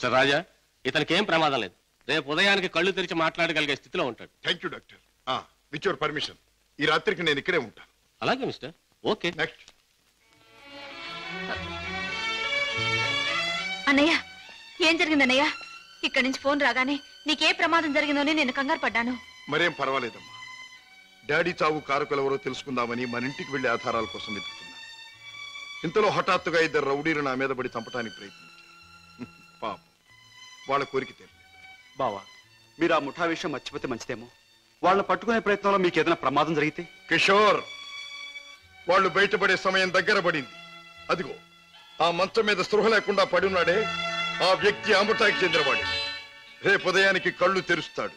Mister రాజా, ఇతనికి ఏం ప్రమాదం లేదు. రేపు ఉదయానికి కళ్ళు తెరిచి మాట్లాడగలిగే స్థితిలో ఉంటాడు. Thank you doctor. With your permission ఈ రాత్రికి నేను ఇక్కడే ఉంటాను. అలాగే మిస్టర్. ఓకే. నెక్స్ట్. అన్నయ్య, ఏం జరిగిందన్నయ్య? ఇక్కడి నుంచి ఫోన్ రాగానే నీకే ప్రమాదం జరిగిందని నేను కంగారు పడ్డాను. మరేం పర్వాలేదమ్మా. డాడీ చావు కారకులెవరో తెలుసుకుందామని మన ఇంటికి వెళ్లి ఆధారాల కోసం వెతుకుతున్నాను. ఇంతలో హఠాత్తుగా ఇద్దరు రౌడీలు నా మీద పడి చంపడానికి ప్రయత్నించారు. పాపం, వాళ్ళ కోరిక తెలియదు. బావా, మీరు ఆ ముఠా విషయం మర్చిపోతే మంచిదేమో. వాళ్ళని పట్టుకునే ప్రయత్నంలో మీకు ఏదైనా ప్రమాదం జరిగితే? కిషోర్, వాళ్ళు బయటపడే సమయం దగ్గర పడింది. అదిగో ఆ మంచం మీద స్పృహ లేకుండా పడి ఉన్నాడే, ఆ వ్యక్తి ఆ ముఠాకి చెందినవాడే. రేపు ఉదయానికి కళ్ళు తెరుస్తాడు.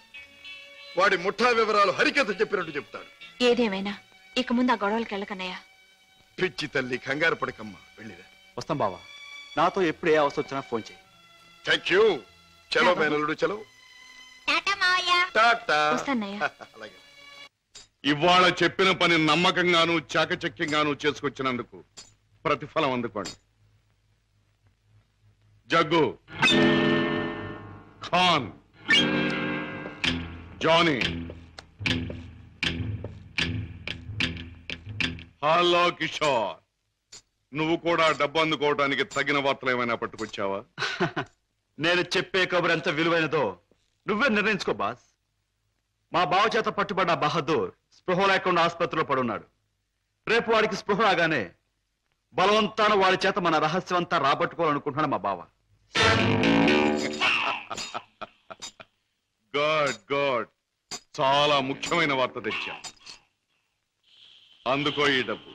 వాడి ముఠా వివరాలు హరికథ చెప్పినట్టు చెప్తాడు. ఏదేమైనా ఇక ముందు ఆ గొడవలకి వెళ్ళకన్నయ్య. పిచ్చి తల్లి, కంగారు పడకమ్మా, వెళ్ళిరా. వస్తాం బావా. నాతో ఎప్పుడు ఏ అవసరం వచ్చినా ఫోన్ చేయి. Thank you. చలో మేనల్లుడు, చలో. అలాగే. ఇవాళ చెప్పిన పని నమ్మకంగాను చాకచక్యంగాను చేసుకొచ్చినందుకు ప్రతిఫలం అందుకోండి. జగ్గు, ఖాన్, జానీ. హలో కిషోర్, నువ్వు కూడా డబ్బు అందుకోవడానికి తగిన వార్తలు ఏమైనా పట్టుకొచ్చావా? నేను చెప్పే కబురు ఎంత విలువైనదో నువ్వే నిర్ణయించుకో బాస్. మా బావ చేత పట్టుబడ్డ బహదూర్ స్పృహ లేకుండా ఆసుపత్రిలో పడున్నాడు. రేపు వాడికి స్పృహ రాగానే బలవంతాన వాడి చేత మన రహస్యం అంతా రాబట్టుకోవాలనుకుంటున్నాడు మా బావ. గుడ్ గుడ్, చాలా ముఖ్యమైన వార్త తెచ్చా. అందుకో ఈ డబ్బు.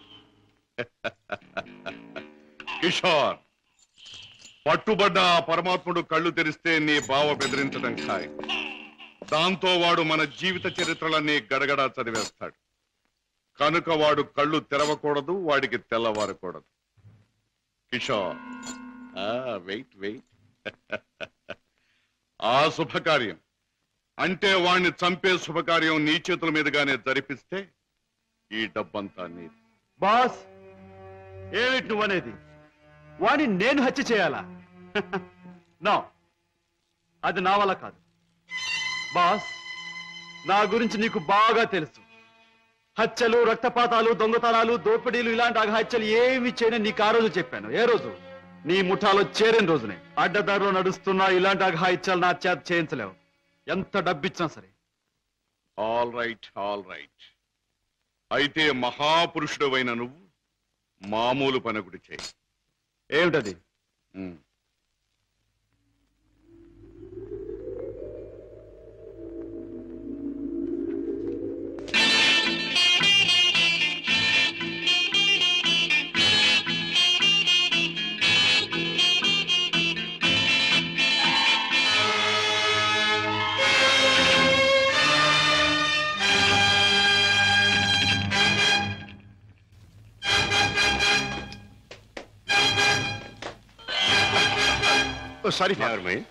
కిషోర్, పట్టుబడ్డ ఆ పరమాత్ముడు కళ్ళు తెరిస్తే నీ బావ బెదిరించడం ఖాయం. దాంతో వాడు మన జీవిత చరిత్రలన్నీ గడగడా చదివేస్తాడు. కనుక వాడు కళ్ళు తెరవకూడదు, వాడికి తెల్లవారకూడదు. Kishore, wait wait. ఆ శుభకార్యం అంటే వాణ్ణి చంపే శుభకార్యం నీ చేతుల మీదుగానే జరిపిస్తే ఈ డబ్బంతా నీది. బాస్, ఏమిటి నువ్వనేది? వాణ్ణి నేను హత్య చేయాలా? నో, అది నా వల్ల కాదు. బాస్, నా గురించి నీకు బాగా తెలుసు. హత్యలు, రక్తపాతాలు, దొంగతనాలు, దోపిడీలు, ఇలాంటి అఘాత్యలు ఏమి చేయని నీకు ఆ రోజు చెప్పాను. ఏ రోజు? నీ ముఠాలో చేరిన రోజునే. అడ్డదారిలో నడుస్తున్నా ఇలాంటి అఘాయిత్యాలు నా చేత చేయించలేవు, ఎంత డబ్బిచ్చినా సరే. All right, all right. అయితే మహాపురుషుడు అయిన నువ్వు మామూలు పని ఒకటి చేయి. ఏమిటది? Sorry, Never mind.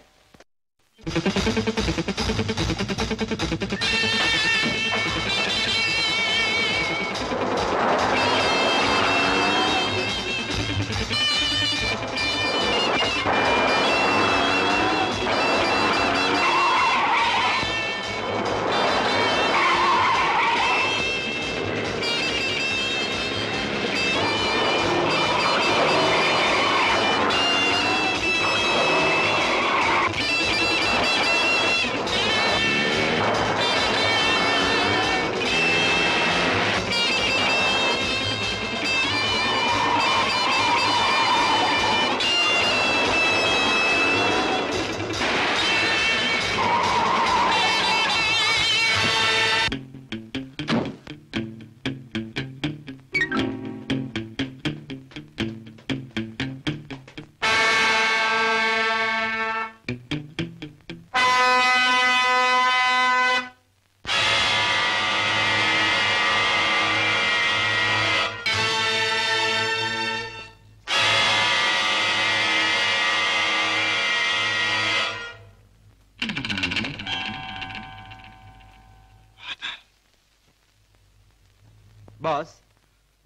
బాస్,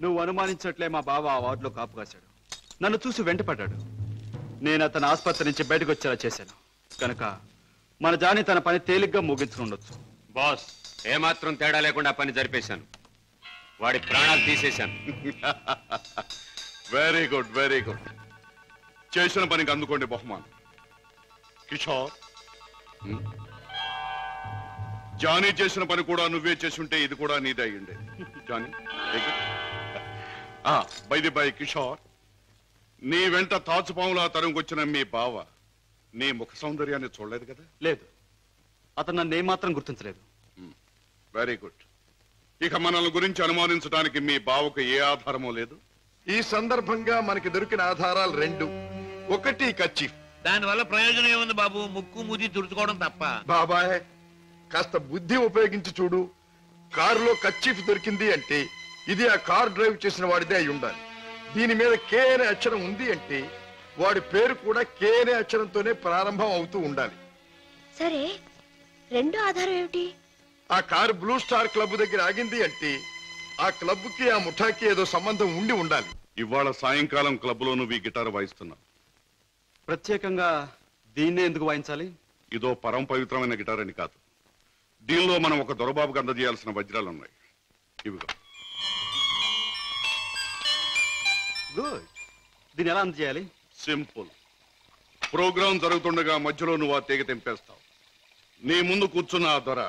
నువ్వు అనుమానించట్లే మా బావ ఆ వార్డులో కాపు కాశాడు. నన్ను చూసి వెంటపడ్డాడు. నేను అతను ఆసుపత్రి నుంచి బయటకు వచ్చేలా చేశాను. కనుక మన జాని తన పని తేలిగ్గా ముగించుకుండొచ్చు. బాస్ ఏమాత్రం తేడా లేకుండా పని జరిపేశాను. వాడి ప్రాణాలు తీసేశాను. Very good, very good. చేసిన పనికి అందుకోండి బహుమానం. కిషోర్, జానీ చేసిన పని కూడా నువ్వే చేసుంటే ఇది కూడా నీదే అయ్యుండే. జానీ, బై కిషోర్, నీ వెంట తాచుపాములా తరుముకొచ్చిన మీ బావ నీ ముఖ సౌందర్యాన్ని చూడలేదు కదా? లేదు, అతను నన్ను ఏమాత్రం గుర్తించలేదు. Very good. ఇక మనల్ని గురించి అనుమానించడానికి మీ బావకు ఏ ఆధారమూ లేదు. ఈ సందర్భంగా మనకి దొరికిన ఆధారాలు రెండు. ఒకటి కర్చీఫ్. దానివల్ల ప్రయోజనం ఏముంది బాబు? ముక్కు మూతి తుడుచుకోవడం తప్ప. బాబాయ్, కాస్త బుద్ధి ఉపయోగించి చూడు. కారులో కర్చీఫ్ దొరికింది అంటే ఇది ఆ కార్ డ్రైవ్ చేసిన వాడిదే అయి ఉండాలి. దీని మీద కే అనే అక్షరం ఉంది అంటే వాడి పేరు కూడా కే అనే అక్షరంతోనే ప్రారంభం అవుతూ ఉండాలి. సరే, రెండో ఆధారం ఏమిటి? ఆ కారు బ్లూ స్టార్ క్లబ్ దగ్గర ఆగింది అంటే ఆ క్లబ్ కి ఆ ముఠాకి ఏదో సంబంధం ఉండి ఉండాలి. ఇవాళ సాయంకాలం క్లబ్ లో నువ్వు ఈ గిటార్ వాయిస్తున్నావు. ప్రత్యేకంగా దీన్నే ఎందుకు వాయించాలి? ఇదో పరమ పవిత్రమైన గిటార్ అని కాదు. దీనిలో మనం ఒక దొరబాబుకు అందజేయాల్సిన వజ్రాలు ఉన్నాయి. ఇవిగో. గుడ్. దీన్ని ఎలా అందజేయాలి? సింపుల్. ప్రోగ్రాం జరుగుతుండగా మధ్యలో నువ్వు ఆ తీగ తెంపేస్తావు. నీ ముందు కూర్చున్న ఆ దొర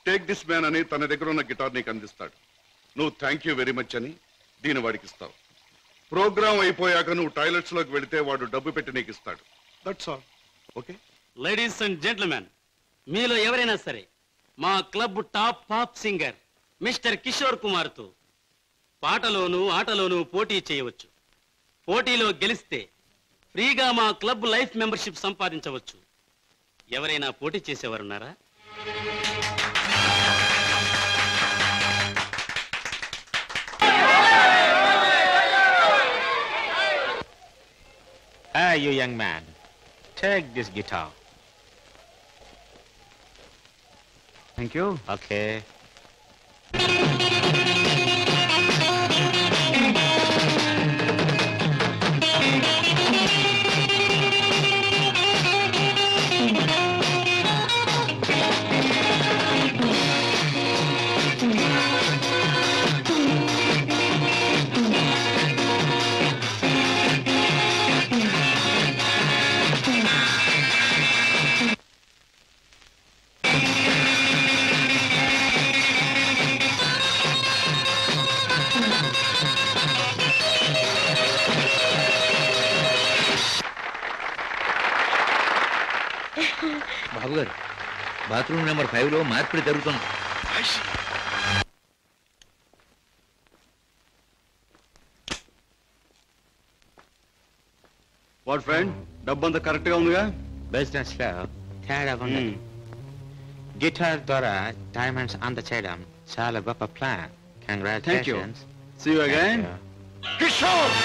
టేక్ దిస్ మ్యాన్ అని తన దగ్గర ఉన్న గిటార్ నీకు అందిస్తాడు. నువ్వు థ్యాంక్ యూ వెరీ మచ్ అని దీన్ని వాడికి ఇస్తావు. ప్రోగ్రాం అయిపోయాక నువ్వు టాయిలెట్స్ లోకి వెళితే వాడు డబ్బు పెట్టి నీకు ఇస్తాడు. That's all. Okay? Ladies and gentlemen, మీలో ఎవరైనా సరే మా club top pop singer mister Kishore Kumar తో పాటలోనూ ఆటలోనూ పోటీ చేయవచ్చు. పోటీలో గెలిస్తే ఫ్రీగా మా క్లబ్ లైఫ్ మెంబర్షిప్ సంపాదించవచ్చు. ఎవరైనా పోటీ చేసేవారున్నారా? Hey, you young man, take this guitar. Thank you. Okay. బాబు గారు, బాత్రూమ్ నెంబర్ 5 లో మార్పిడి జరుగుతుంది. వాట్ ఫ్రెండ్, డబ్బంతా కరెక్ట్ గా ఉందిగా? Business లో తేడా ఉన్నది. గిటార్ ద్వారా డైమండ్స్ అందచేయడం చాలా గొప్ప plan. Congratulations. See you again. Kishore,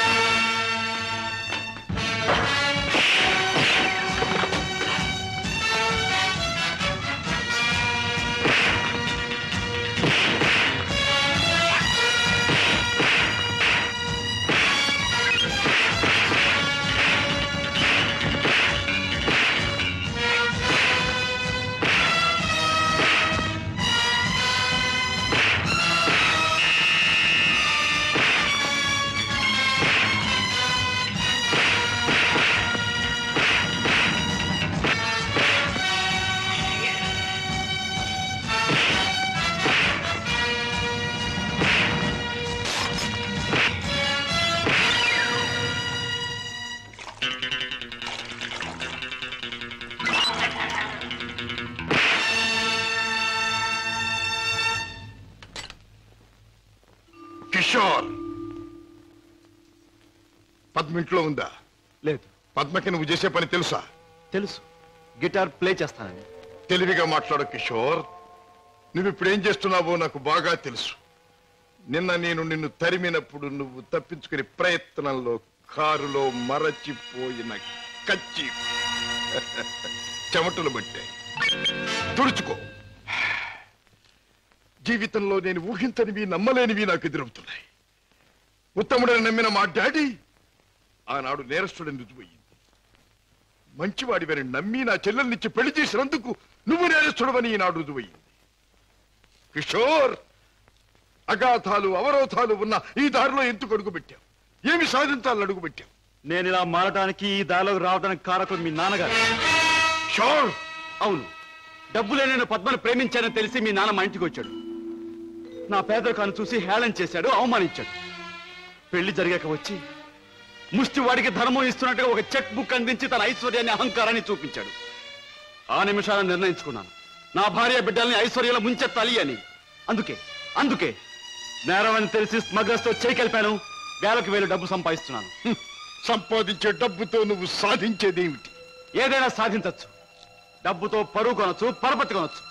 Kishore, Padma ఇంట్లో ఉందా? లేదు. పద్మకి నువ్వు చేసే పని తెలుసా? తెలుసు, గిటార్ ప్లే చేస్తానని. తెలివిగా మాట్లాడు కిషోర్. నువ్వు ఇప్పుడేం చేస్తున్నావో నాకు బాగా తెలుసు. నిన్న నేను నిన్ను తరిమినప్పుడు నువ్వు తప్పించుకునే ప్రయత్నంలో కారులో మరచిపోయిన కచ్చి చెమటలు పట్టాయి. తుడుచుకో. జీవితంలో నేను ఊహించనివి నమ్మలేనివి నాకు ఎదురవుతున్నాయి. ఉత్తముడని నమ్మిన మా డాడీ ఆనాడు నేరస్తుడని రుజువయ్యింది. మంచివాడివని నమ్మి నా చెల్లెల్నిచ్చి పెళ్లి చేసినందుకు నువ్వు నేరస్తుడవని ఈనాడు రుజువయ్యింది. కిషోర్, అగాధాలు అవరోధాలు ఉన్న ఈ దారిలో ఎందుకు అడుగుపెట్టావు? ఏమి సాధించాలని అడుగుపెట్టావు? నేను ఇలా మారడానికి, ఈ దారిలోకి రావడానికి కారకుడు మీ నాన్నగారు. షోర్, అవును, డబ్బులే నేను పద్మను ప్రేమించానని తెలిసి మీ నాన్న మా ఇంటికి వచ్చాడు. నా పేదరికాన్ని చూసి హేళన చేశాడు, అవమానించాడు. పెళ్లి జరిగాక వచ్చి ముష్టి వాడికి ధర్మం ఇస్తున్నట్టుగా ఒక చెక్ బుక్ అందించి తన ఐశ్వర్యాన్ని, అహంకారాన్ని చూపించాడు. ఆ నిమిషాలను నిర్ణయించుకున్నాను, నా భార్య బిడ్డల్ని ఐశ్వర్యంలో ముంచెత్తాలి అని. అందుకే నేరం అని తెలిసి స్మగ్లర్స్ తో చేయి కలిపాను. వేలకు వేలు డబ్బు సంపాదిస్తున్నాను. సంపాదించే డబ్బుతో నువ్వు సాధించేదేమిటి? ఏదైనా సాధించచ్చు. డబ్బుతో పరువు కొనొచ్చు, పరపతి కొనొచ్చు,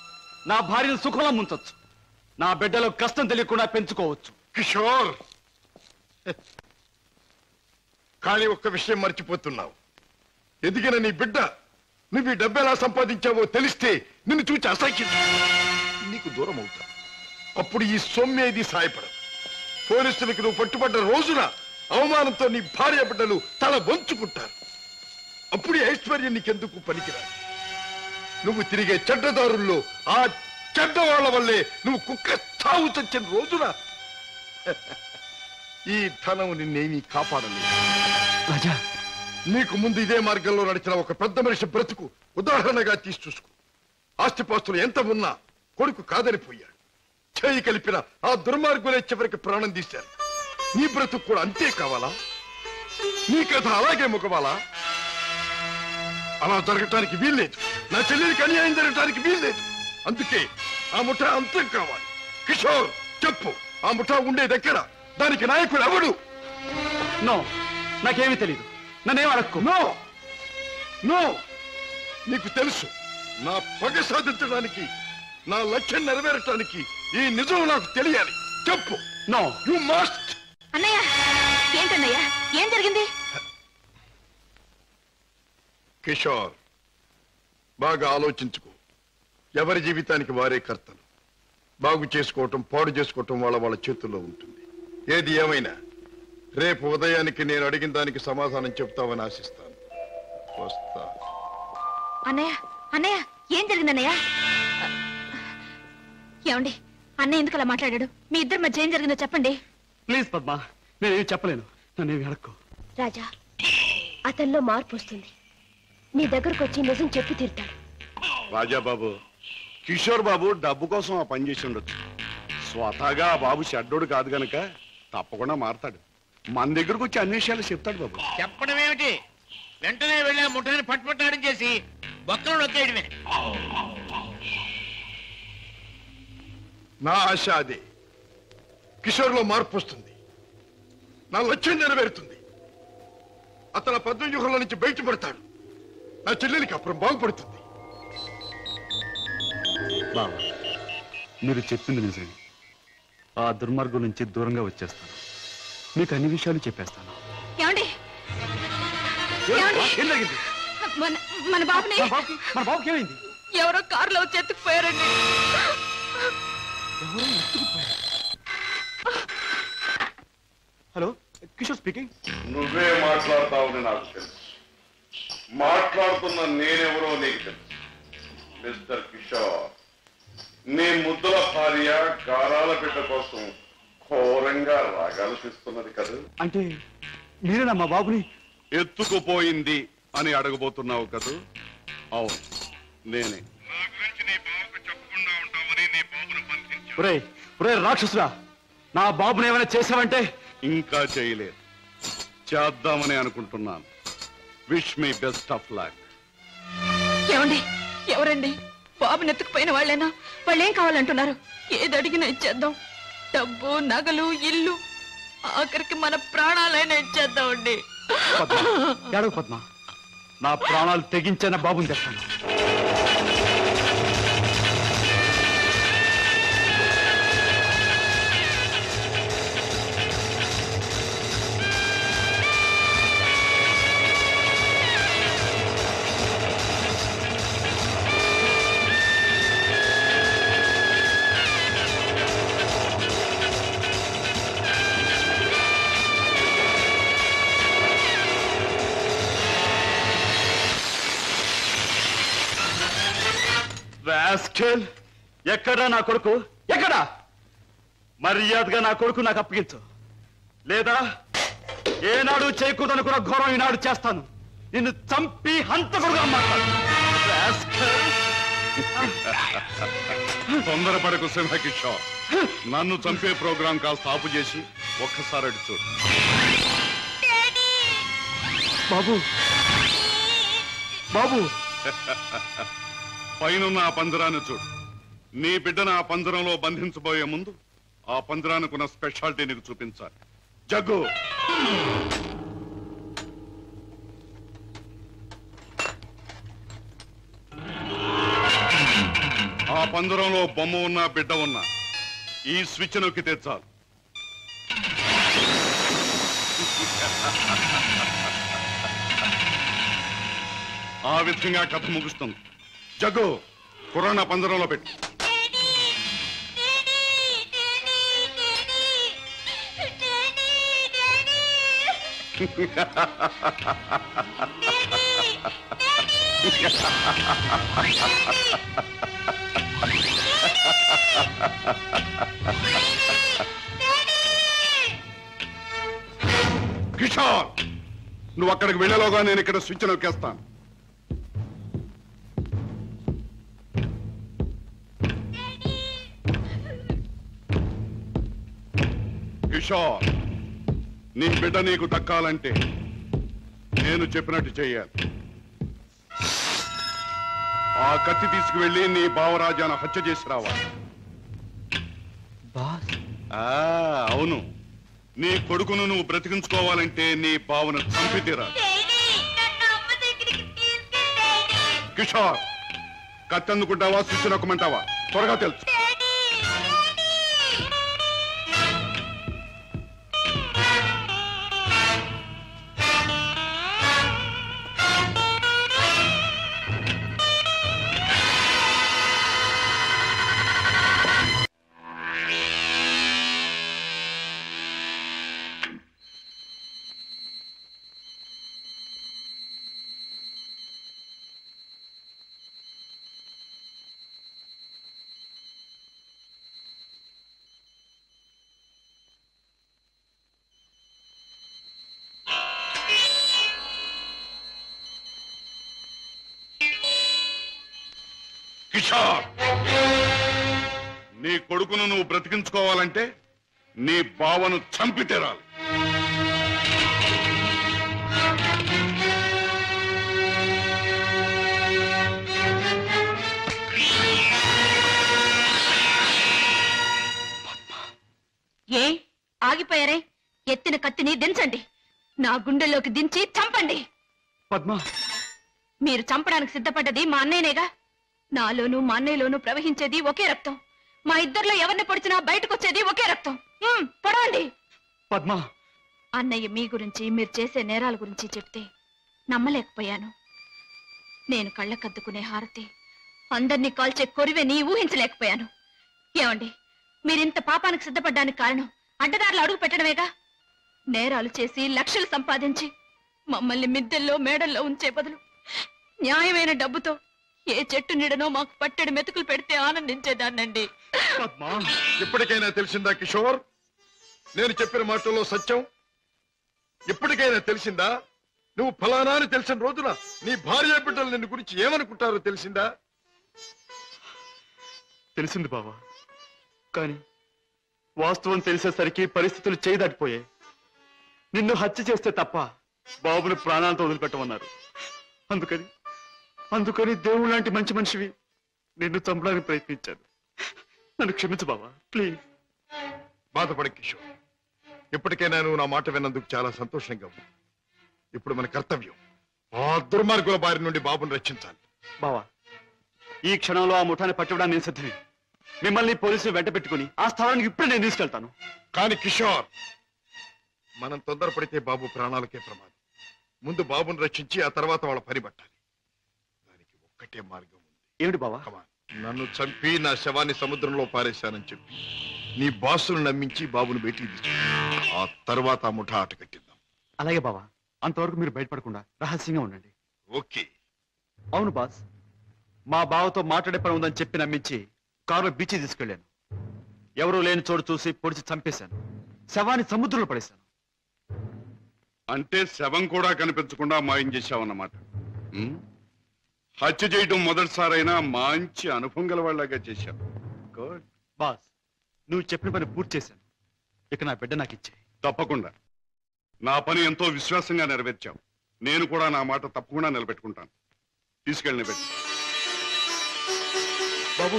నా భార్యను సుఖంలో ముంచొచ్చు, నా బిడ్డలో కష్టం తెలియకుండా పెంచుకోవచ్చు. కిషోర్, కానీ ఒక్క విషయం మర్చిపోతున్నావు. ఎదిగిన నీ బిడ్డ నువ్వు ఈ డబ్బు ఎలా సంపాదించావో తెలిస్తే నిన్ను చూచి అసహ్యం నీకు దూరం అవుతా. అప్పుడు ఈ సొమ్మేది సాయపడదు. పోలీసులకు నువ్వు పట్టుబడ్డ రోజున అవమానంతో నీ భార్య బిడ్డలు తల వంచుకుంటారు. అప్పుడు ఈ ఐశ్వర్యం నీకెందుకు పనికిరాదు. నువ్వు తిరిగే చెడ్డదారుల్లో ఆ చెడ్డవాళ్ల వల్లే నువ్వు కుక్క చావు చచ్చిన రోజున ఈ ధనం నిన్నేమీ కాపాడలేదు. రాజా, నీకు ముందు ఇదే మార్గంలో నడిచిన ఒక పెద్ద మనిషి బ్రతుకు ఉదాహరణగా తీసి చూసుకో. ఆస్తిపాస్తులు ఎంత ఉన్నా కొడుకు కాదని పోయాడు. చేయి కలిపిన ఆ దుర్మార్గులే చివరికి ప్రాణం తీశారు. నీ బ్రతుకు కూడా అంతే కావాలా? నీ కథ అలాగే ముగవాలా? అలా జరగటానికి వీల్లేదు. నా చెల్లెలికి అన్యాయం జరగటానికి వీల్లేదు. అందుకే ఆ ముఠా అంతం కావాలి. కిషోర్, చెప్పు, ఆ ముఠా ఉండేదెక్కడ? దానికి నాయకుడు ఎవడు? నో, నాకేమీ తెలీదు. నన్నేం అడక్కు. నో నో, నీకు తెలుసు. నా పగ సాధించడానికి, నా లక్ష్యం నెరవేరటానికి ఈ నిజం నాకు తెలియాలి. చెప్పు. No, you must. అన్నయ్య, ఏంటన్నయ్య, ఏం జరిగింది? కిషోర్, బాగా ఆలోచించుకో. ఎవరి జీవితానికి వారే కర్తలు. బాగు చేసుకోవటం, పాడు చేసుకోవటం వాళ్ళ చేతుల్లో ఉంటుంది. ఏది ఏమైనా రేపు ఉదయానికి నేను అడిగిన దానికి సమాధానం చెప్తావని ఆశిస్తాను. వస్తా. అన్నయ్య, ఏం జరిగిందన్నయ్య? ఏమండి, అన్నయ్య ఎందుకు అలా మాట్లాడాడు? మీ ఇద్దరి మధ్య ఏం జరిగిందో చెప్పండి. ప్లీజ్ పద్మ, నేనేమి చెప్పలేను. నన్నేమి అడక్కు. రాజా, అతనిలో మార్పు వస్తుంది. నీ దగ్గరకు వచ్చి నిజం చెప్పి తీరుతాడు. రాజాబాబు, కిషోర్ బాబు డబ్బు కోసం ఆ పని చేసి ఉండొచ్చు. స్వతహాగా ఆ బాబు చెడ్డోడు కాదు గనక తప్పకుండా మారతాడు. మన దగ్గరకు వచ్చి అన్ని విషయాలు చెప్తాడు బాబు. చెప్పడం ఏమిటి? వెంటనే వెళ్ళి ఆ ముఠాన్ని పట్టుపట్టాడం చేసి బొక్కలు నొక్కేయడమే. నా ఆశ అదే. కిషోర్లో మార్పు వస్తుంది. నా లక్ష్యం నెరవేరుతుంది. అతను పద్మవ్యూహంలో నుంచి బయటపడతాడు. నా చెల్లెలికి అప్పుడు బాగుపడుతుంది. బాబా, మీరు చెప్పింది నిజమే. ఆ దుర్మార్గం నుంచి దూరంగా వచ్చేస్తాను. మీకు అన్ని విషయాలు చెప్పేస్తాను. ఏమండి, ఏం జరిగింది? మన బాబుని మన బాబుకి ఏమైంది? ఎవరో కారులో వచ్చి ఎత్తుకుపోయారండి. Hello, Kishore speaking. నువ్వే మాట్లాడతావని నాకు తెలుసు. మాట్లాడుతున్న నేనెవరో నీకు తెలుసు. మిస్టర్ కిషోర్, నీ ముద్దుల భార్య గారాల బిడ్డ కోసం ఘోరంగా రాగాలు తీస్తున్నది కదా. అంటే మీరేనా మా బాబుని ఎత్తుకుపోయింది అని అడగబోతున్నావు కదా? అవును, నేనే. ఒరే రాక్షసురా, నా బాబుని ఏమైనా చేసావంటే? ఇంకా చేయలేదు, చేద్దామని అనుకుంటున్నాను. Wish me best of luck. ఏమండి, ఎవరండి? బాబుని ఎత్తుకుపోయిన వాళ్ళేనా? వాళ్ళేం కావాలంటున్నారు? ఏది అడిగినా ఇచ్చేద్దాం. డబ్బు, నగలు, ఇల్లు, ఆఖరికి మన ప్రాణాలైనా ఇచ్చేద్దామండి. పద్మ, నా ప్రాణాలు తెగించిన బాబుని తెస్తాను. రాస్కెల్, ఎక్కడా నా కొడుకు? ఎక్కడా? మర్యాదగా నా కొడుకు నాకు అప్పగించు, లేదా ఏనాడు చేయకూడదనుకున్న ఘోరం ఈనాడు చేస్తాను. నిన్ను చంపి హంతకుడుగా మాట్లాడు. తొందరపడకు సింహకిషోర్. నన్ను చంపే ప్రోగ్రాం కాస్త ఆపు చేసి ఒక్కసారి అడి చూడు. బాబు, బాబు, పైనున్న ఆ పంజరాన్ని చూడు. నీ బిడ్డను ఆ పంజరంలో బంధించబోయే ముందు ఆ పంజరానికున్న స్పెషాలిటీ నీకు చూపించాలి. జగ్గు, ఆ పంజరంలో బొమ్మ ఉన్నా బిడ్డ ఉన్నా ఈ స్విచ్ నొక్కితే చాలు. ఆ విధంగా కథ ముగుస్తుంది. జగ్గు, కుర్రాన్ని పంజరంలో పెట్టు. కిషోర్, నువ్వు అక్కడికి వెళ్ళలోగా నేను ఇక్కడ స్విచ్ నొక్కేస్తాను. కిషోర్, నీ బిడ్డ నీకు దక్కాలంటే నేను చెప్పినట్టు చెయ్యాలి. ఆ కత్తి తీసుకువెళ్ళి నీ బావరాజాను హత్య చేసి రావాలి. అవును, నీ కొడుకును నువ్వు బ్రతికించుకోవాలంటే నీ బావను చంపి తీరాలి. కిషోర్, కత్తి అందుకుంటావా స్విచ్ నొక్కమంటావా? త్వరగా తెలుసు. కిషోర్, నీ కొడుకును నువ్వు బ్రతికించుకోవాలంటే నీ బావను చంపి తీరాలి. ఏ ఆగిపోయారే? ఎత్తిన కత్తిని దించండి. నా గుండెల్లోకి దించి చంపండి. పద్మ, మీరు చంపడానికి సిద్ధపడ్డది మా అన్నయ్యనేగా. నాలోనూ మా అన్నయ్యలోనూ ప్రవహించేది ఒకే రక్తం. మా ఇద్దరిలో ఎవరిని పొడిచినా బయటకొచ్చేది ఒకే రక్తం. పొడవండి. పద్మ, అన్నయ్య మీ గురించి, మీరు చేసే నేరాల గురించి చెప్తే నమ్మలేకపోయాను. నేను కళ్ళకద్దుకునే హారతి, అందరినీ కాల్చే కొరివెని ఊహించలేకపోయాను. ఏమండి, మీరింత పాపానికి సిద్ధపడ్డానికి కారణం అడ్డదారులు అడుగు పెట్టడమేగా. నేరాలు చేసి లక్షలు సంపాదించి మమ్మల్ని మిద్దెల్లో మేడల్లో ఉంచే బదులు న్యాయమైన డబ్బుతో ఏ చెట్టు నీడనో మాకు పట్టెడు మెతుకులు పెడితే ఆనందించేదాన్నండి. ఇప్పటికైనా తెలిసిందా కిషోర్ నేను చెప్పిన మాటల్లో సత్యం? ఇప్పటికైనా తెలిసిందా? నువ్వు ఫలానా అని తెలిసిన రోజున నీ భార్య బిడ్డలు నిన్ను గురించి ఏమనుకుంటారో తెలిసిందా? తెలిసింది బావా, కానీ వాస్తవం తెలిసేసరికి పరిస్థితులు చేయి దాటిపోయాయి. నిన్ను హత్య చేస్తే తప్ప బాబుని ప్రాణాలతో వదిలిపెట్టమన్నారు. అందుకని దేవుడు లాంటి మంచి మనిషివి నిన్ను చంపడానికి ప్రయత్నించాను. నన్ను క్షమించు బావా, ప్లీజ్. బాధపడ కిషోర్, ఇప్పటికైనా నువ్వు నా మాట విన్నందుకు చాలా సంతోషంగా ఉంది. ఇప్పుడు మన కర్తవ్యం ఆ దుర్మార్గుల బారి నుండి బాబుని రక్షించాలి. బావా, ఈ క్షణంలో ఆ ముఠాన్ని పట్టుకోవడానికి నేను సిద్ధమే. మిమ్మల్ని పోలీసులు వెంట పెట్టుకుని ఆ స్థలానికి ఇప్పుడు నేను తీసుకెళ్తాను. కానీ కిషోర్, మనం తొందరపడితే బాబు ప్రాణాలకే ప్రమాదం. ముందు బాబుని రక్షించి ఆ తర్వాత వాళ్ళ పని పట్టాలి. దానికి ఒక్కటే మార్గం ఉంది. ఏమిటి బావా? నన్ను చంపి నా శవాన్ని సముద్రంలో పారేశానని చెప్పి నీ బాసును నమ్మించి బాబును బయటికి తీసుకు, ఆ తర్వాత ఆ ముఠా ఆట కట్టిద్దాం. అలాగే బావా, అంతవరకు మీరు బయటపడకుండా రహస్యంగా ఉండండి. ఓకే. అవును బాస్, మా బావతో మాట్లాడే పని ఉందని చెప్పి నమ్మించి కారులో బీచ్ తీసుకెళ్లాను. ఎవరూ లేని చోటు చూసి పొడిచి చంపేశాను. శవాన్ని సముద్రంలో పడేశాను. అంటే శవం కూడా కనిపించకుండా మాయం చేశావన్నమాట. హత్య చేయడం మొదటిసారైనా మంచి అనుభవం గల వాళ్ళగా చేశావు. గుడ్. బాస్, నువ్వు చెప్పిన పని పూర్తి చేశాను. ఇక నా బిడ్డ నాకు ఇచ్చే. తప్పకుండా. నా పని ఎంతో విశ్వాసంగా నెరవేర్చావు. నేను కూడా నా మాట తప్పకుండా నిలబెట్టుకుంటాను. తీసుకెళ్ళి పెట్టి బాబు.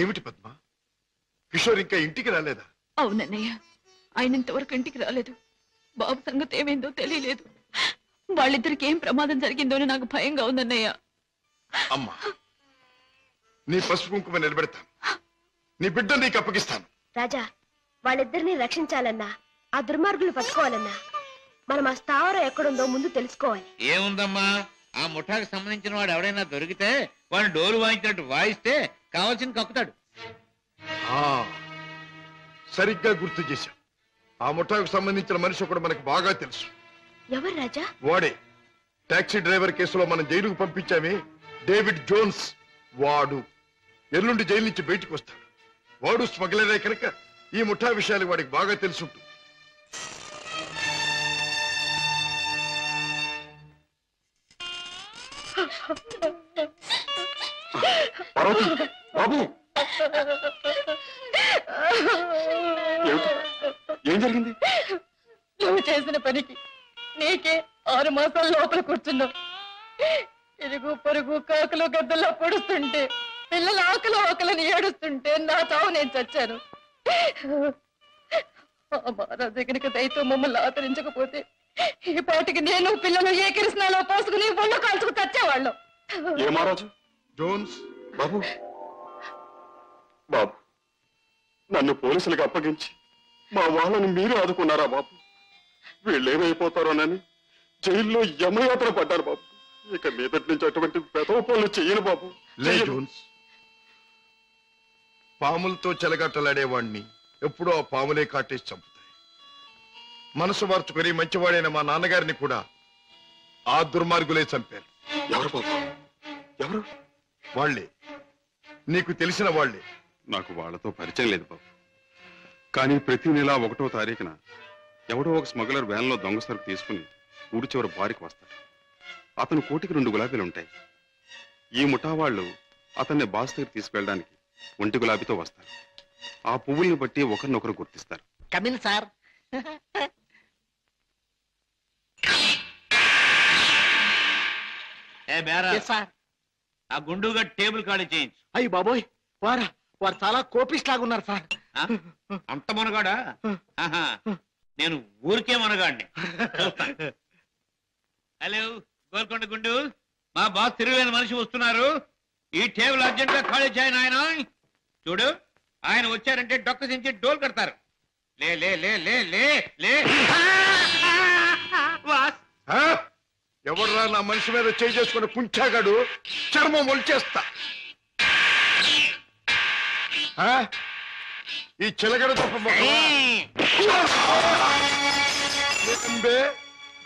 ఏమిటి పద్మ, కిషోర్ ఇంకా ఇంటికి రాలేదా? అవునన్నయ్య, ఆయన ఇంతవరకు ఇంటికి రాలేదు. బాబు సంగతి ఏమైందో తెలియలేదు. వాళ్ళిద్దరికి ఏం ప్రమాదం జరిగిందో అని నాకు భయంగా ఉందన్నయ్య. అమ్మా, నీ పసుపు కుంకుమ నిలబెడతాను. నీ బిడ్డ నీకు అప్పగిస్తాను. రాజా, వాళ్ళిద్దరిని రక్షించాలన్నా, ఆ దుర్మార్గులు పట్టుకోవాలన్నా మనం ఆ స్థావరం ఎక్కడుందో ముందు తెలుసుకోవాలి. ఏముందమ్మా, ఆ ముఠాకు సంబంధించిన వాడు ఎవడైనా దొరికితే వాడు డోలు వాయించినట్టు వాయిస్తే కావాల్సింది కక్కుతాడు. సరిగ్గా గుర్తు చేశాం. ఆ ముఠాకు సంబంధించిన మనిషి ఒకడు మనకు బాగా తెలుసు. ఎవరు రాజా? వాడే టాక్సీ డ్రైవర్ కేసులో మనం జైలుకు పంపించామే, డేవిడ్ జోన్స్. వాడు ఎల్లుండి జైలు నుంచి బయటకు వస్తాడు. వాడు స్మగ్లరే కనుక ఈ ముఠా విషయాలు వాడికి బాగా తెలుసుంటుంది. బాబు, ఏం జరిగింది? నువ్వు చేసిన పనికి నీకే 6 మాసాల లోపల కూర్చున్నావు. ఇరుగు పొరుగు కాకులు గద్దల్లో పొడుస్తుంటే, పిల్లల ఆకలని ఏడుస్తుంటే నా చావు నేను చచ్చాను. ఆ మహారాజు కనుక దయతో మమ్మల్ని ఆదరించకపోతే ఈ పాటికి నేను పిల్లలు ఏ కిరసనాలో పోసుకుని ఒళ్ళు కాల్చుకు చచ్చేవాళ్ళం. ఏ మహారాజు? జోన్స్ బాబు. బాబు, నన్ను పోలీసులకు అప్పగించి మా వాళ్ళని మీరే ఆదుకున్నారా బాబు? వీళ్ళేమైపోతారోనని జైల్లో యమయాత్ర పడ్డారు బాబు. ఇక మీదటి నుంచి అటువంటి పెదవ పనులు చెయ్యను బాబు. లే జోన్స్, పాములతో చెలగట్టలాడేవాణ్ణి ఎప్పుడో ఆ పాములే కాటేసి చంపుతాయి. మనసు మార్చుకుని మంచివాడైన మా నాన్నగారిని కూడా ఆ దుర్మార్గులే చంపారు. ఎవరు బాబు? ఎవరు? వాళ్లే, నీకు తెలిసిన వాళ్లే. నాకు వాళ్ళతో పరిచయం లేదు బాబు. కానీ ప్రతి నెల 1వ తారీఖున ఎవడో ఒక స్మగ్లర్ వ్యాన్లో దొంగ సరుకు తీసుకుని ఊరి చివరి బారికి వస్తాడు. అతను కోటికి 2 గులాబీలు ఉంటాయి. ఈ ముఠా వాళ్ళు అతన్ని బాస్ దగ్గర తీసుకెళ్ళడానికి 1 గులాబీతో వస్తారు. ఆ పువ్వుల్ని బట్టి ఒకరినొకరు గుర్తిస్తారు. Come in sir. ఏ బేరా సార్, ఆ గుండుగా టేబుల్ ఖాళీ చేయించు. అయ్యి బాబోయ్, వారు చాలా కోపిస్ట్ లాగా ఉన్నారు సార్. అంత మనగాడా? నేను ఊరికే మనగాడిని. హలో గోల్కొండ గుండు, మా బాస్ తిరుగులేని మనిషి వస్తున్నారు. ఈ టేబుల్ అర్జెంట్ గా ఖాళీ చేయను. ఆయన చూడు, ఆయన వచ్చారంటే డొక్క దించి డోల్ కడతారు. లే లే లే లే లే లే. ఎవర్రా నా మనిషి మీద చేయి చేసుకుని కుంచాగాడు? చర్మం ఒలిచేస్తా. ఈ చిలగడ తప్ప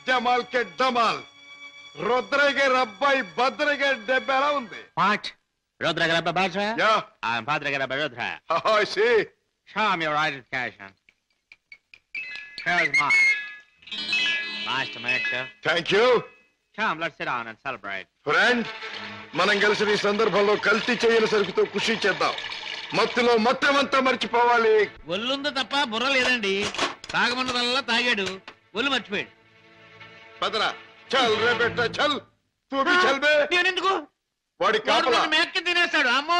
జమాల్ కే డమాల్. రుద్రయ్య గారి అబ్బాయి భద్రయ్య గారి దెబ్బ ఎలా ఉంది? Rudra Grabba Bajra? Yeah. I'm Padre Grabba Rudra. Oh, I see. Show me your identification. Here's mine. Nice to meet you. Thank you. Come, let's sit down and celebrate. Friend, మనం కలిసిన ఈ సందర్భంలో కల్తీ చేయని సరుకుతో ఖుషి చేద్దాం. మత్తులో మొత్తమంతా మర్చిపోవాలి. ఒళ్ళుందో తప్ప బుర్ర లేదండి. తాగమన్నదల్లా తాగాడు, ఒళ్ళు మర్చిపోయాడు. పదరా, చల్ రే బెట్ట, చల్. తూ భీ చల్ బే. నేనెందుకు? వాడి కాపలా మేక్కి తినేస్తాడు. అమ్మో.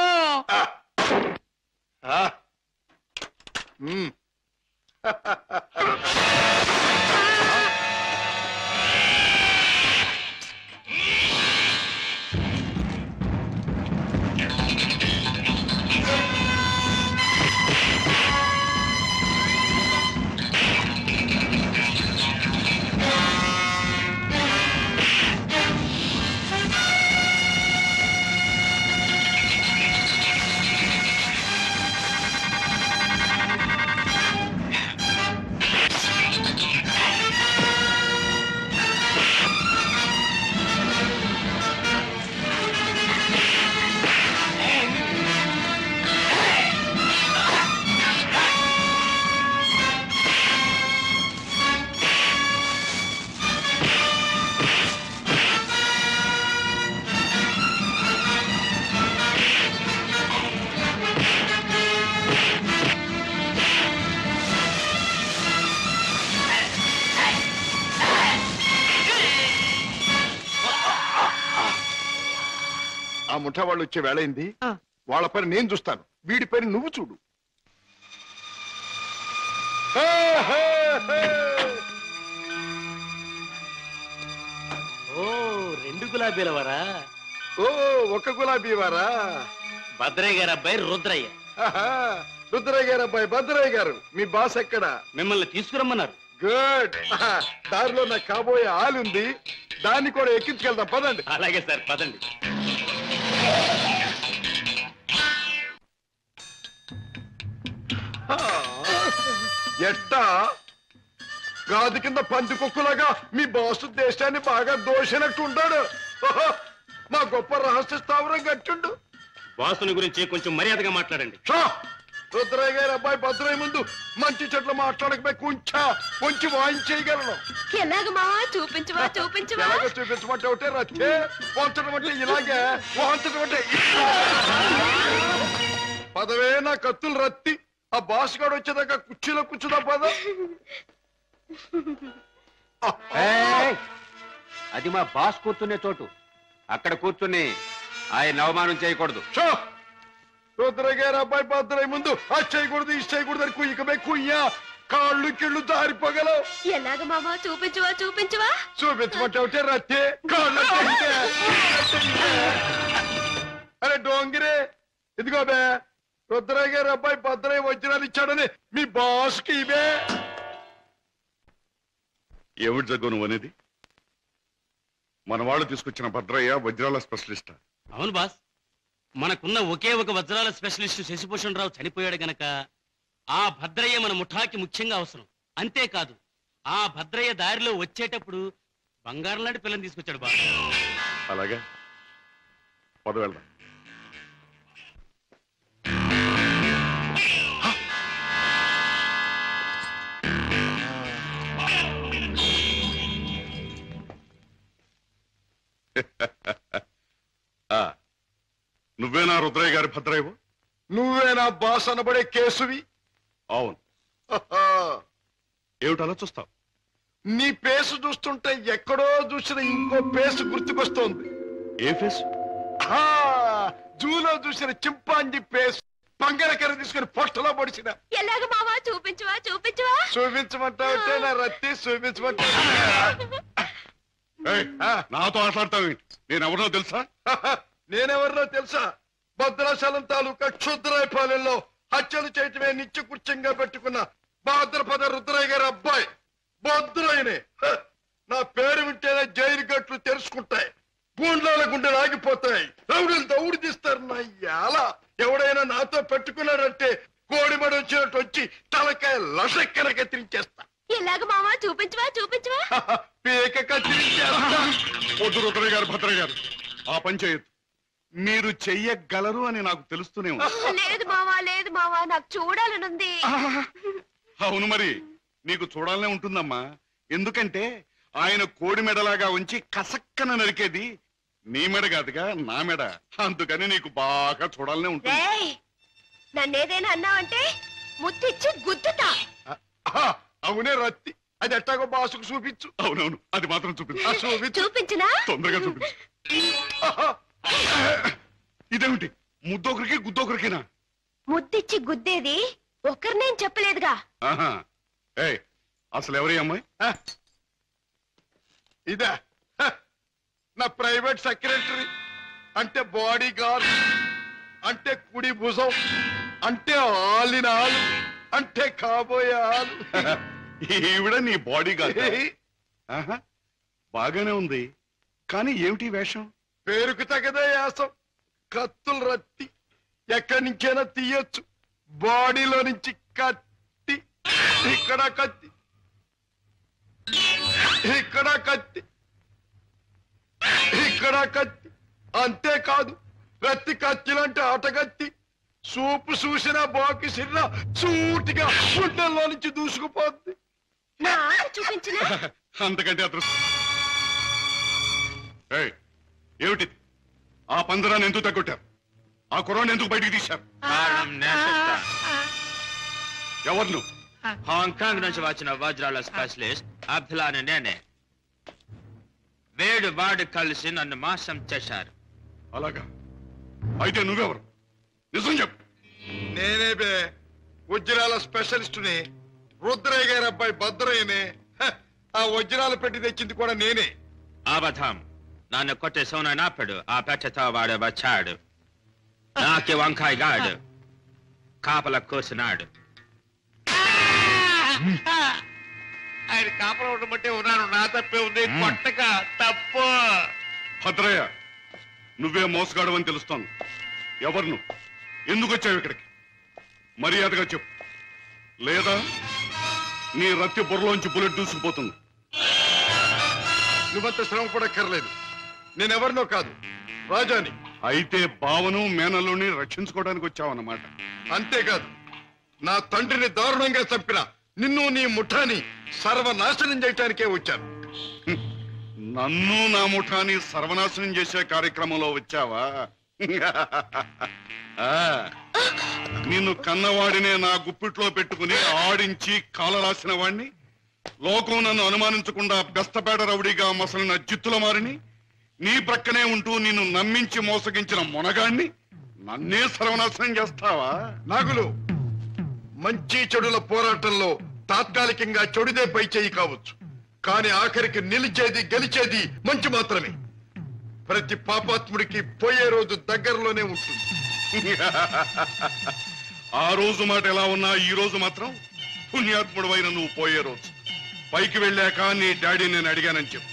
ఆ ముఠా వాళ్ళు వచ్చే వేళైంది. వాళ్ళ పని నేను చూస్తాను, వీడి పని నువ్వు చూడు. ఓ 2 గులాబీల వరా. ఓ 1 గులాబీ వారా? భద్రయ్య గారు అబ్బాయి రుద్రయ్య. రుద్రయ్య గారు అబ్బాయి భద్రయ్య గారు. మీ బాస్ ఎక్కడ? మిమ్మల్ని తీసుకురమ్మన్నారు. గుడ్. దారిలో నాకు కాబోయే ఆలుంది, దాన్ని కూడా ఎక్కించుకెళ్దాం, పదండి. అలాగే సార్, పదండి. ఎట్టా గాది కింద పంది కుక్కులాగా మీ బాసు దేశాన్ని బాగా దోషినట్టు ఉంటాడు. మా గొప్ప రహస్య స్థావరం కట్టిండు. బాసుని గురించి కొంచెం మర్యాదగా మాట్లాడండి. రుద్రయ్య గారి అబ్బాయి భద్రయ్య ముందు మంచి చెట్లు మాట్లాడకపోయి కొంచెం వాయించేయగలను. ఎలాగ మావా? చూపించవా చూపించవా? ఎలాగో చూపించమంటే ఒకటే రచ్చే, వంచడం అంటే ఇలాగే, వాంచడం అంటే పదవే నా కత్తులు రత్తి. ఆ బాస్ గాడు వచ్చేదాకా కుర్చీలో కూర్చుదా పద. అది మా బాస్ కూర్చునే చోటు. అక్కడ కూర్చుని ఆయన అవమానం చేయకూడదు. రుద్రయ్య గారి అబ్బాయి భద్రయ్య ముందు అది చేయకూడదు, ఇది చేయకూడదు అని కుయ్యకమే కుయ్యా, కాళ్ళు కిళ్ళు జారిపోగలవు. ఎలాగ మావా? చూపించవా చూపించవా? చూపించమంటే ఒకటే రత్తే, కాళ్ళు అరే డోంగిరే, ఇదిగో బే రుద్రయ్య గారి అబ్బాయి భద్రయ్య వజ్రాలు ఇచ్చాడని మీ బాస్ కి ఇవే. ఏమిటి జగ్గు నువ్వు అనేది? మన వాళ్ళు తీసుకొచ్చిన భద్రయ్య వజ్రాల స్పెషలిస్ట్. అవును బాస్, మనకున్న ఒకే ఒక వజ్రాల స్పెషలిస్ట్ శశిభూషణ్ రావు చనిపోయాడు గనక ఆ భద్రయ్య మన ముఠాకి ముఖ్యంగా అవసరం. అంతేకాదు, ఆ భద్రయ్య దారిలో వచ్చేటప్పుడు బంగారం లాంటి పిల్లని తీసుకొచ్చాడు బాస్. అలాగే పద వెళ్దాం. నువ్వేనా రుద్రయ్య గారి భద్రయ్యవు? నువ్వేనా బాస్ అనబడే కేసువి? అవును. ఏమిటి అలా చూస్తావు? నీ పేసు చూస్తుంటే ఎక్కడో చూసిన ఇంకో పేసు గుర్తుకొస్తోంది. ఏ ఫేస్? జూలో చూసిన చింపాంజీ పేసు, పంగరకర తీసుకుని పొట్టలో పొడిచిన. ఎలాగ మావా? చూపించవా చూపించవా? చూపించమంటావుంటే నా రత్తి చూపించమంటా. నాతో మాట్లాడతావు? నేనెవరో తెలుసా? నేనెవరినో తెలుసా? భద్రాచలం తాలూకా క్షుద్రాయపాలెంలో హత్యలు చేయటమే నిత్యకృత్యంగా పెట్టుకున్న భాద్రపద రుద్రయ్య గారి అబ్బాయి భద్రయ్యనే. నా పేరు వింటేనే జైలు గట్లు తెరుచుకుంటాయి, గూండ్లాల గుండెలు ఆగిపోతాయి, రౌడీలు దౌడు తీస్తారు. నా ఎలా ఎవడైనా నాతో పెట్టుకున్నాడంటే కోడిమడి వచ్చినట్టు వచ్చి తలకాయ లసక్కన కత్తిరించేస్తా. ఎలాగ మావా? చూపించవా చూపించవా? పీక కత్తిరించేస్తా. వద్దు రుద్రయ్య గారు, భద్రయ్య గారు, ఆ పని చేయొద్దు. మీరు చెయ్యగలరు అని నాకు తెలుస్తూనే ఉంది. లేదు మావా, లేదు మావా, నాకు చూడాలనుంది. అవును, మరి నీకు చూడాలనే ఉంటుందమ్మా. ఎందుకంటే ఆయన కోడి మెడలాగా ఉంచి కసక్కన నరికేది నీ మెడ కాదుగా, నా మెడ. అందుకని నీకు బాగా చూడాలనే ఉంటుంది. నన్నేదైనా అన్నావంటే ముత్తిచ్చి గుద్దుతా. అవునే రత్తి, అది ఎట్టాగో బాసుకు చూపించు. అవునవును, అది మాత్రం చూపించు. చూపించినా? తొందరగా చూపించు. ఇదేమిటి, ముద్దొకరికి గుద్దొకరికినా? ముద్దిచ్చి గుద్దేది ఒకరినేం చెప్పలేదుగా. అసలు ఎవరి అమ్మాయి? ఇదా నా ప్రైవేట్ సెక్రటరీ, అంటే బాడీ గార్డ్, అంటే కుడి భుజం, అంటే ఆలిన ఆలు, అంటే కాబోయే ఆలు. ఈవిడ నీ బాడీ గార్డ్? బాగానే ఉంది, కానీ ఏమిటి వేషం? పేరుకు తగదే యాసం. కత్తులు రత్తి ఎక్కడి నుంచైనా తీయొచ్చు. బాడీలో నుంచి కత్తి, ఇక్కడ కత్తి, ఇక్కడ కత్తి, ఇక్కడ కత్తి. అంతేకాదు, రత్తి కత్తిలంటే ఆటగత్తి. సూపు చూసినా బాకి సిరినా సూటిగా గుండెల్లో నుంచి దూసుకుపోద్ది. చూపించినా? అంతకంటే అదృష్టం. ఏమిటి ఆ పందరాన్ని ఎందుకు తగ్గొట్టారు? ఆ కుర్రాన్ని ఎందుకు బయటికి తీశారు? ఎవరు నువ్వు? హాంకాంగ్ నుంచి వచ్చిన వజ్రాల స్పెషలిస్ట్ అబ్దుల్లా నేనే. వీడు వాడు కలిసి నన్ను మోసం చేశారు. అలాగా? అయితే నువ్వెవరు? నిజం చెప్పు. నేనే బే, వజ్రాల స్పెషలిస్టుని. రుద్రయ్య గారి అబ్బాయి భద్రయ్యనే. ఆ వజ్రాలు పెట్టి తెచ్చింది కూడా నేనే. అబద్ధం. నన్ను కొట్టే సోనాడు ఆ పెట్టతో వాడు వచ్చాడు. నాకి వంకాయ గాడు కాపల కూర్చున్నాడు. ఆయన కాపలా ఉండమంటే ఉన్నాను. నా తప్పే ఉంది. కొట్టక తప్పు. భద్రయ్య, నువ్వే మోసగాడవని తెలుస్తోంది. ఎవరు నువ్వు? ఎందుకు వచ్చావు ఇక్కడికి? మర్యాదగా చెప్పు, లేదా నీ రత్తి బుర్రలోంచి బుల్లెట్ దూసుకుపోతుంది. నువ్వంత శ్రమ పడక్కర్లేదు. నేనెవరినో కాదు, రాజాని. అయితే బావను మేనల్లుని రక్షించుకోవడానికి వచ్చావన్నమాట. అంతేకాదు, నా తండ్రిని దారుణంగా చంపిన నిన్ను నీ ముఠాని సర్వనాశనం చేయటానికే వచ్చాను. నన్ను నా ముఠాని సర్వనాశనం చేసే కార్యక్రమంలో వచ్చావా? నిన్ను కన్నవాడినే నా గుప్పిట్లో పెట్టుకుని ఆడించి కాలరాసిన వాణ్ణి, లోకం నన్ను అనుమానించకుండా బెస్తపేట రౌడీగా మసలిన జిత్తుల మారిని, నీ ప్రక్కనే ఉంటూ నిన్ను నమ్మించి మోసగించిన మొనగాణ్ణి నన్నే సర్వనాశనం చేస్తావా? నాగులు, మంచి చెడుల పోరాటంలో తాత్కాలికంగా చెడుదే పై చేయి కావచ్చు, కానీ ఆఖరికి నిలిచేది గెలిచేది మంచి మాత్రమే. ప్రతి పాపాత్ముడికి పోయే రోజు దగ్గరలోనే ఉంటుంది. ఆ రోజు మాట ఎలా ఉన్నా ఈ రోజు మాత్రం పుణ్యాత్ముడు అయిన నువ్వు పోయే రోజు. పైకి వెళ్ళాక నీ డాడీ నేను అడిగానని చెప్పు.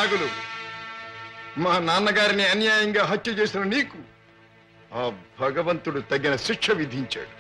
నాగులు, మా నాన్నగారిని అన్యాయంగా హత్య చేసిన నీకు ఆ భగవంతుడు తగిన శిక్ష విధించాడు.